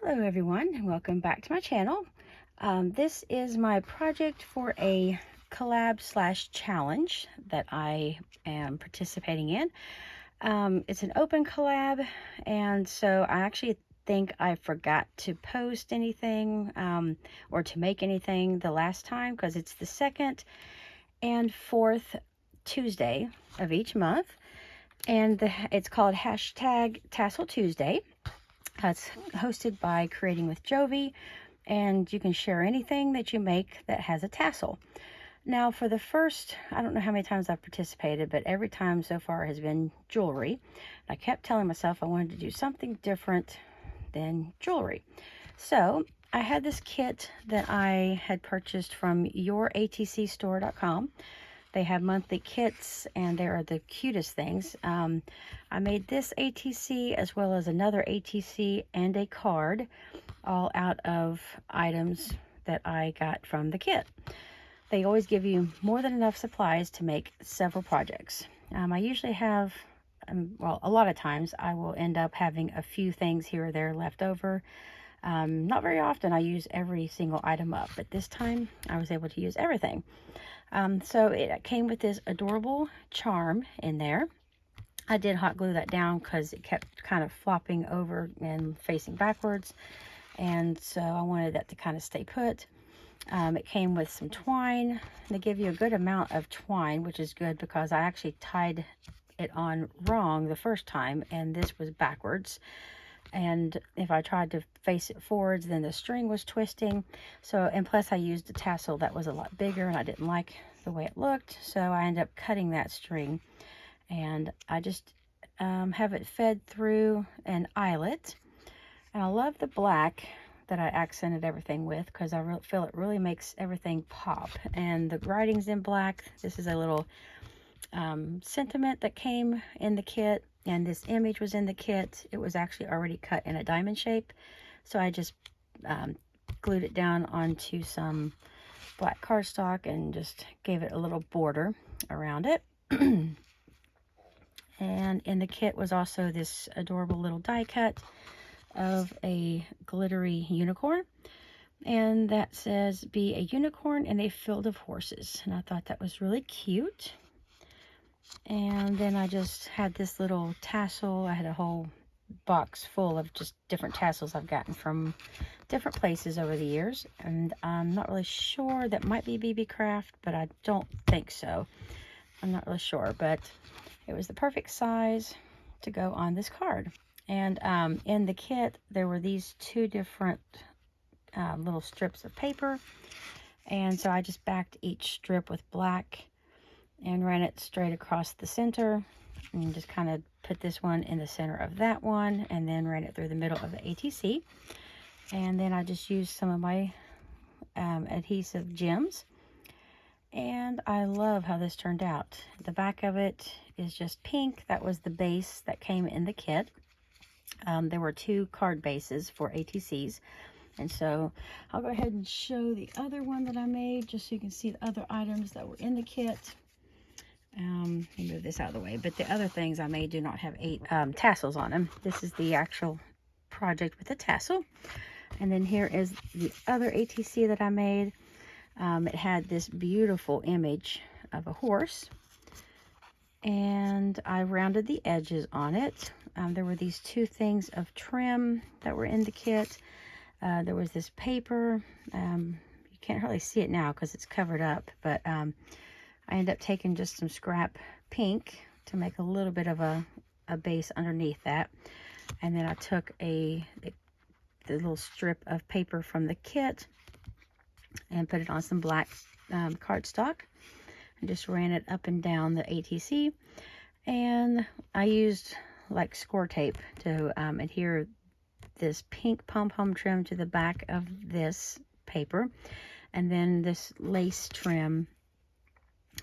Hello everyone, and welcome back to my channel. This is my project for a collab slash challenge that I am participating in. It's an open collab, and so I actually think I forgot to post anything or to make anything the last time, because it's the second and fourth Tuesday of each month, and it's called hashtag Tassel Tuesday. It's hosted by Creating with Jovi, and you can share anything that you make that has a tassel. Now, for the first, I don't know how many times I've participated, but every time so far has been jewelry. I kept telling myself I wanted to do something different than jewelry. So I had this kit that I had purchased from youratcstore.com. They have monthly kits, and they are the cutest things. I made this ATC as well as another ATC and a card, all out of items that I got from the kit. They always give you more than enough supplies to make several projects. I usually have, well, a lot of times I will end up having a few things here or there left over. Not very often I use every single item up, but this time I was able to use everything. So it came with this adorable charm in there. I did hot glue that down because it kept kind of flopping over and facing backwards, and so I wanted that to kind of stay put. It came with some twine. They give you a good amount of twine, which is good because I actually tied it on wrong the first time, and this was backwards. And if I tried to face it forwards, then the string was twisting. So, and plus I used a tassel that was a lot bigger, and I didn't like the way it looked. So I ended up cutting that string, and I just have it fed through an eyelet. And I love the black that I accented everything with, because I feel it really makes everything pop. And the writing's in black. This is a little sentiment that came in the kit, and this image was in the kit. It was actually already cut in a diamond shape, so I just glued it down onto some black cardstock and just gave it a little border around it. And in the kit was also this adorable little die cut of a glittery unicorn, and that says, "Be a unicorn in a field of horses." And I thought that was really cute. And then I just had this little tassel. I had a whole box full of just different tassels I've gotten from different places over the years, and I'm not really sure. That might be BB Craft, but I don't think so. I'm not really sure, but it was the perfect size to go on this card. And in the kit there were these two different little strips of paper, and so I just backed each strip with black and ran it straight across the center, and just kind of put this one in the center of that one, and then ran it through the middle of the ATC. And then I just used some of my adhesive gems, and I love how this turned out. The back of it is just pink. That was the base that came in the kit. There were two card bases for ATCs, and so I'll go ahead and show the other one that I made, just so you can see the other items that were in the kit. Let me move this out of the way, but the other things I made do not have tassels on them. This is the actual project with the tassel. And then here is the other ATC that I made. It had this beautiful image of a horse, and I rounded the edges on it. There were these two things of trim that were in the kit. There was this paper. You can't hardly see it now because it's covered up, but I ended up taking just some scrap pink to make a little bit of a base underneath that. And then I took the little strip of paper from the kit and put it on some black cardstock, and just ran it up and down the ATC. And I used like score tape to adhere this pink pom-pom trim to the back of this paper, and then this lace trim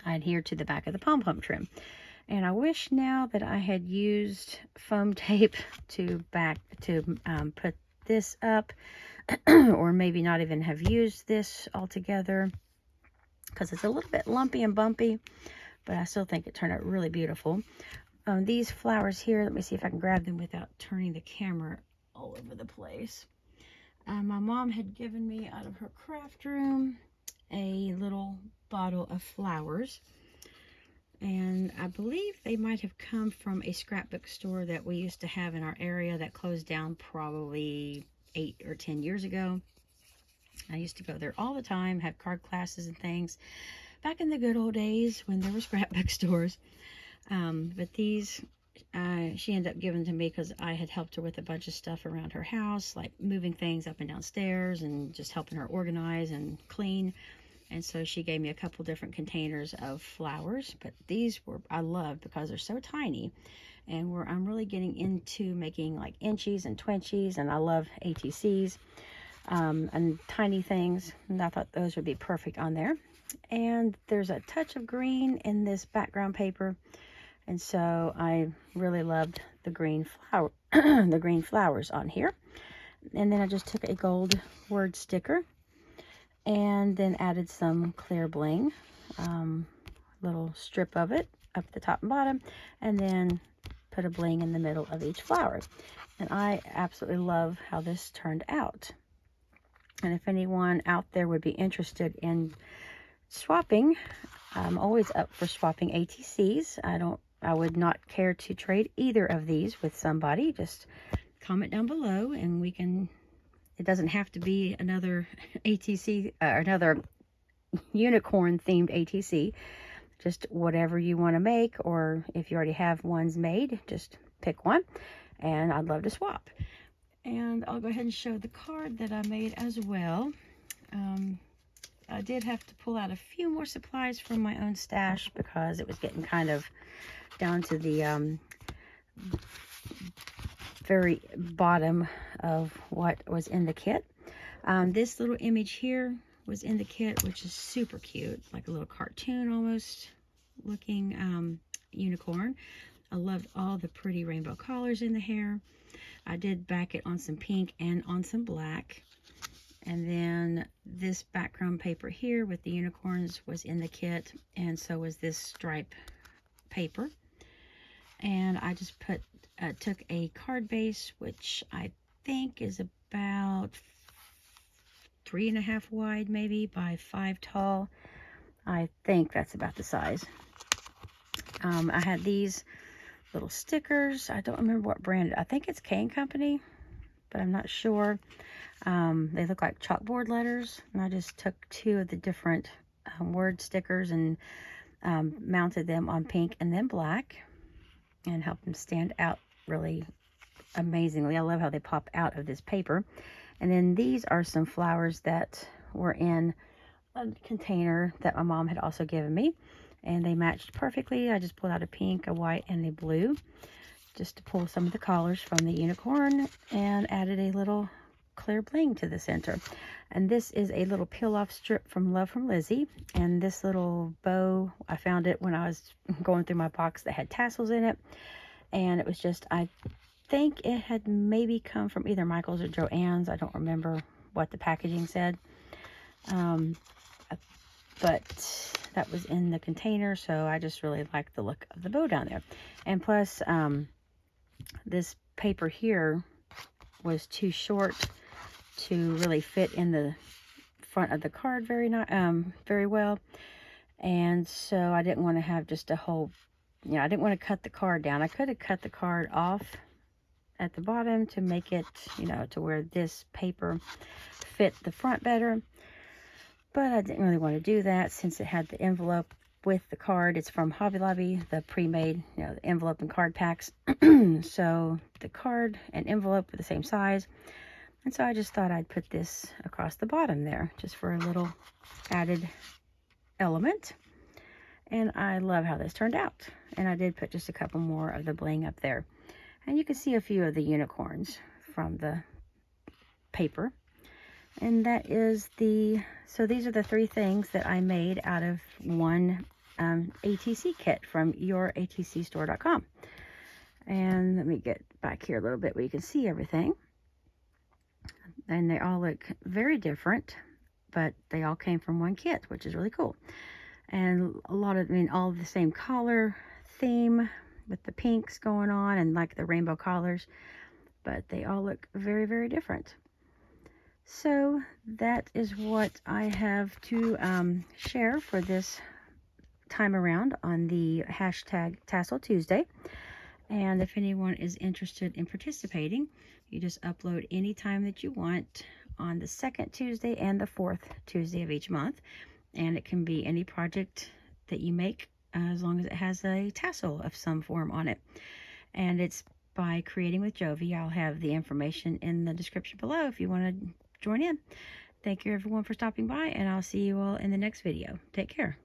I adhered to the back of the pom-pom trim. And I wish now that I had used foam tape to put this up, or maybe not even have used this altogether, because it's a little bit lumpy and bumpy, but I still think it turned out really beautiful. These flowers here, let me see if I can grab them without turning the camera all over the place. My mom had given me out of her craft room a little bottle of flowers, and I believe they might have come from a scrapbook store that we used to have in our area that closed down probably 8 or 10 years ago. I used to go there all the time, have card classes and things, back in the good old days when there were scrapbook stores. But these, she ended up giving to me because I had helped her with a bunch of stuff around her house, like moving things up and down stairs and just helping her organize and clean. And so she gave me a couple different containers of flowers, but these I love because they're so tiny. And I'm really getting into making like inchies and twinchies, and I love ATCs and tiny things. And I thought those would be perfect on there. And there's a touch of green in this background paper, and so I really loved the green flower, the green flowers on here. And then I just took a gold word sticker and then added some clear bling, little strip of it up the top and bottom, and then put a bling in the middle of each flower. And I absolutely love how this turned out. And if anyone out there would be interested in swapping, I'm always up for swapping ATCs. I would not care to trade either of these with somebody. Just comment down below and we can, it doesn't have to be another ATC, another unicorn themed ATC. Just whatever you want to make, or if you already have ones made, just pick one and I'd love to swap. And I'll go ahead and show the card that I made as well. I did have to pull out a few more supplies from my own stash because it was getting kind of down to the very bottom of what was in the kit. This little image here was in the kit, which is super cute, like a little cartoon almost looking unicorn. I loved all the pretty rainbow colors in the hair. I did back it on some pink and on some black. And then this background paper here with the unicorns was in the kit, and so was this stripe paper. And I just took a card base, which I think is about 3.5 wide maybe by 5 tall. I think that's about the size. I had these little stickers. I don't remember what brand. I think it's Kane Company, but I'm not sure. They look like chalkboard letters, and I just took 2 of the different word stickers and mounted them on pink and then black and helped them stand out really amazingly. I love how they pop out of this paper. And then these are some flowers that were in a container that my mom had also given me, and they matched perfectly. I just pulled out a pink, a white, and a blue just to pull some of the colors from the unicorn, and added a little clear bling to the center. And this is a little peel off strip from Love from Lizzie, and this little bow, I found it when I was going through my box that had tassels in it, and it was just, I think it had maybe come from either Michael's or Joann's. I don't remember what the packaging said, but that was in the container, so I just really liked the look of the bow down there. And plus this paper here was too short to really fit in the front of the card very well, and so I didn't want to have just a whole, I didn't want to cut the card down. I could have cut the card off at the bottom to make it, to where this paper fit the front better, but I didn't really want to do that since it had the envelope with the card. It's from Hobby Lobby, the pre-made, the envelope and card packs. So the card and envelope were the same size, and so I just thought I'd put this across the bottom there just for a little added element. And I love how this turned out. And I did put just a couple more of the bling up there, and you can see a few of the unicorns from the paper. And that is so these are the 3 things that I made out of one ATC kit from youratcstore.com. And let me get back here a little bit where you can see everything. And they all look very different, but they all came from one kit, which is really cool. And a lot of, all the same color theme with the pinks going on and like the rainbow collars, but they all look very, very different. So that is what I have to share for this time around on the hashtag Tassel Tuesday. And if anyone is interested in participating, you just upload any time that you want on the second Tuesday and the fourth Tuesday of each month. And it can be any project that you make as long as it has a tassel of some form on it. And it's by Creating with Jovi. I'll have the information in the description below if you want to join in. Thank you everyone for stopping by, and I'll see you all in the next video. Take care.